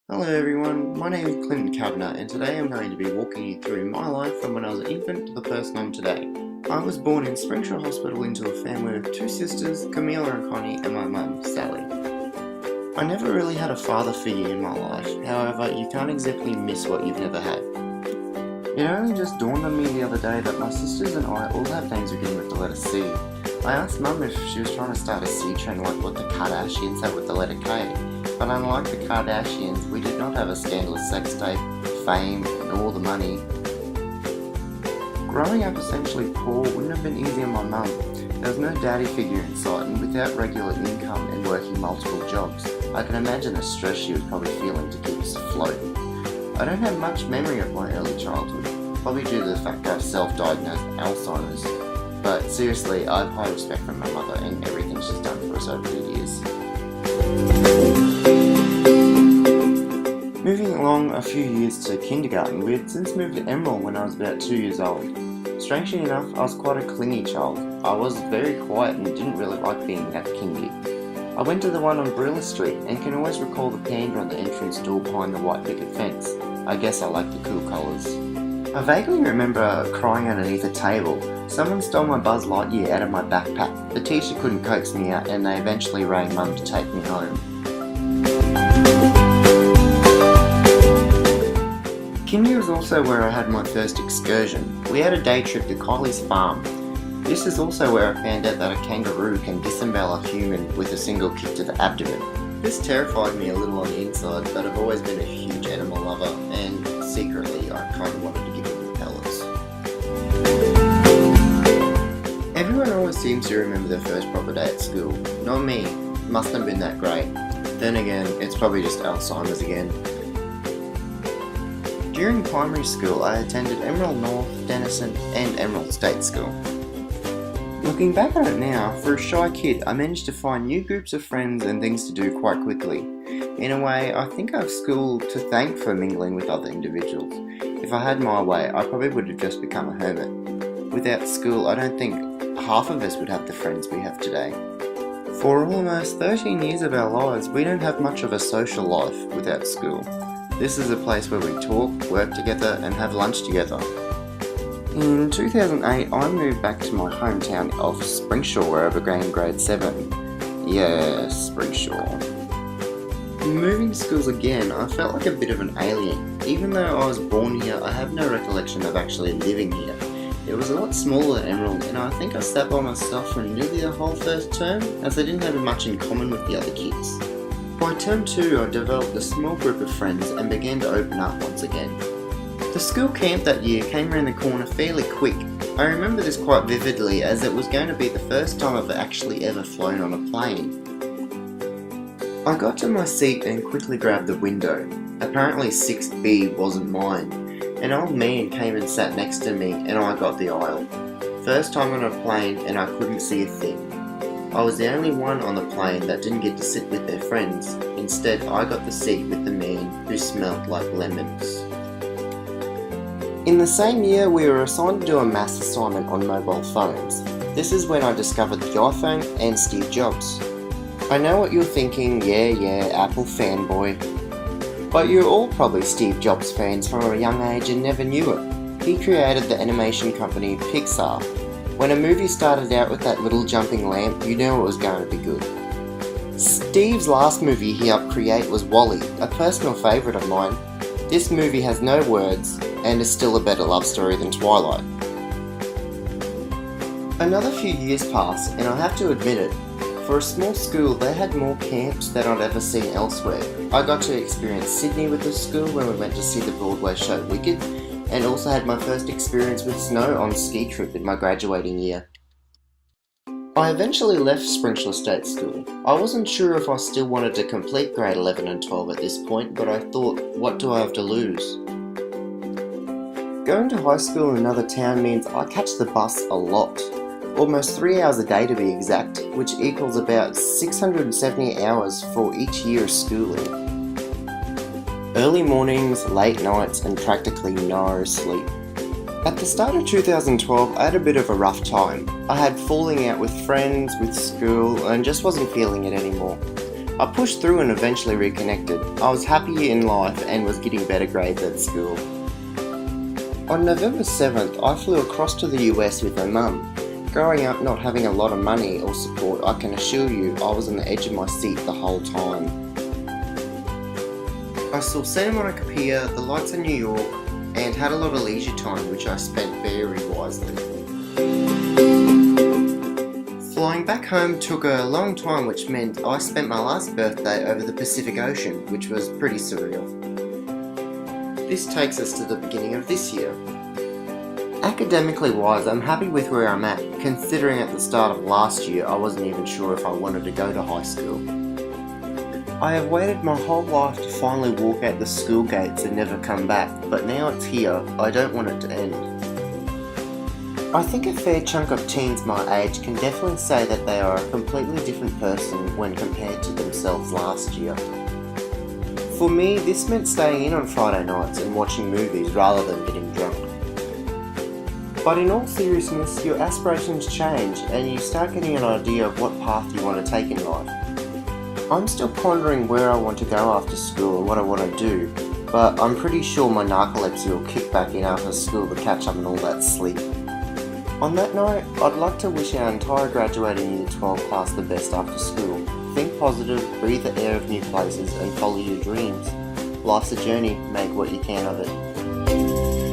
Hello everyone, my name is Clinton Kavanagh and today I'm going to be walking you through my life from when I was an infant to the person I'm today. I was born in Springshire Hospital into a family of two sisters, Camila and Connie, and my mum, Sally. I never really had a father figure in my life, however you can't exactly miss what you've never had. It only just dawned on me the other day that my sisters and I all have names beginning with the letter C. I asked mum if she was trying to start a C trend like what the Kardashians have with the letter K. But unlike the Kardashians, we did not have a scandalous sex tape, fame, nor the money. Growing up essentially poor wouldn't have been easy on my mum. There was no daddy figure in sight, and without regular income and working multiple jobs, I can imagine the stress she was probably feeling to keep us afloat. I don't have much memory of my early childhood, probably due to the fact that I've self-diagnosed Alzheimer's. But seriously, I have high respect for my mother and everything she's done for us over the years. Moving along a few years to kindergarten, we had since moved to Emerald when I was about 2 years old. Strangely enough, I was quite a clingy child. I was very quiet and didn't really like being that kingy. I went to the one on Brilla Street and can always recall the panda on the entrance door behind the white picket fence. I guess I like the cool colours. I vaguely remember crying underneath a table. Someone stole my Buzz Lightyear out of my backpack. The teacher couldn't coax me out and they eventually rang mum to take me home. Kindy was also where I had my first excursion. We had a day trip to Kylie's farm. This is also where I found out that a kangaroo can disembowel a human with a single kick to the abdomen. This terrified me a little on the inside, but I've always been a huge animal lover and secretly I kind of wanted to give them the pellets. Everyone always seems to remember their first proper day at school. Not me. Mustn't have been that great. Then again, it's probably just Alzheimer's again. During primary school, I attended Emerald North, Denison, and Emerald State School. Looking back on it now, for a shy kid, I managed to find new groups of friends and things to do quite quickly. In a way, I think I have school to thank for mingling with other individuals. If I had my way, I probably would have just become a hermit. Without school, I don't think half of us would have the friends we have today. For almost 13 years of our lives, we don't have much of a social life without school. This is a place where we talk, work together, and have lunch together. In 2008, I moved back to my hometown of Springsure where I began grade 7. Yes, Springsure. Moving schools again, I felt like a bit of an alien. Even though I was born here, I have no recollection of actually living here. It was a lot smaller than Emerald, and I think I sat by myself for nearly the whole first term, as I didn't have much in common with the other kids. By term 2, I developed a small group of friends and began to open up once again. The school camp that year came around the corner fairly quick. I remember this quite vividly as it was going to be the first time I've actually ever flown on a plane. I got to my seat and quickly grabbed the window. Apparently 6B wasn't mine. An old man came and sat next to me and I got the aisle. First time on a plane and I couldn't see a thing. I was the only one on the plane that didn't get to sit with their friends. Instead, I got the seat with the man who smelled like lemons. In the same year, we were assigned to do a maths assignment on mobile phones. This is when I discovered the iPhone and Steve Jobs. I know what you're thinking, yeah, Apple fanboy. But you're all probably Steve Jobs fans from a young age and never knew it. He created the animation company Pixar. When a movie started out with that little jumping lamp, you knew it was going to be good. Steve's last movie he helped create was WALL-E, a personal favourite of mine. This movie has no words and is still a better love story than Twilight. Another few years passed and I have to admit it, for a small school they had more camps than I'd ever seen elsewhere. I got to experience Sydney with the school when we went to see the Broadway show Wicked, and also had my first experience with snow on ski trip in my graduating year. I eventually left Springsure State School. I wasn't sure if I still wanted to complete grade 11 and 12 at this point, but I thought, what do I have to lose? Going to high school in another town means I catch the bus a lot. Almost 3 hours a day to be exact, which equals about 670 hours for each year of schooling. Early mornings, late nights, and practically no sleep. At the start of 2012, I had a bit of a rough time. I had falling out with friends, with school, and just wasn't feeling it anymore. I pushed through and eventually reconnected. I was happier in life and was getting better grades at school. On November 7th, I flew across to the US with my mum. Growing up not having a lot of money or support, I can assure you I was on the edge of my seat the whole time. I saw Santa Monica Pier, the lights of New York, and had a lot of leisure time which I spent very wisely. Flying back home took a long time, which meant I spent my last birthday over the Pacific Ocean, which was pretty surreal. This takes us to the beginning of this year. Academically wise, I'm happy with where I'm at, considering at the start of last year I wasn't even sure if I wanted to go to high school. I have waited my whole life to finally walk out the school gates and never come back, but now it's here, I don't want it to end. I think a fair chunk of teens my age can definitely say that they are a completely different person when compared to themselves last year. For me, this meant staying in on Friday nights and watching movies rather than getting drunk. But in all seriousness, your aspirations change and you start getting an idea of what path you want to take in life. I'm still pondering where I want to go after school and what I want to do, but I'm pretty sure my narcolepsy will kick back in after school to catch up on all that sleep. On that note, I'd like to wish our entire graduating Year 12 class the best after school. Think positive, breathe the air of new places and follow your dreams. Life's a journey, make what you can of it.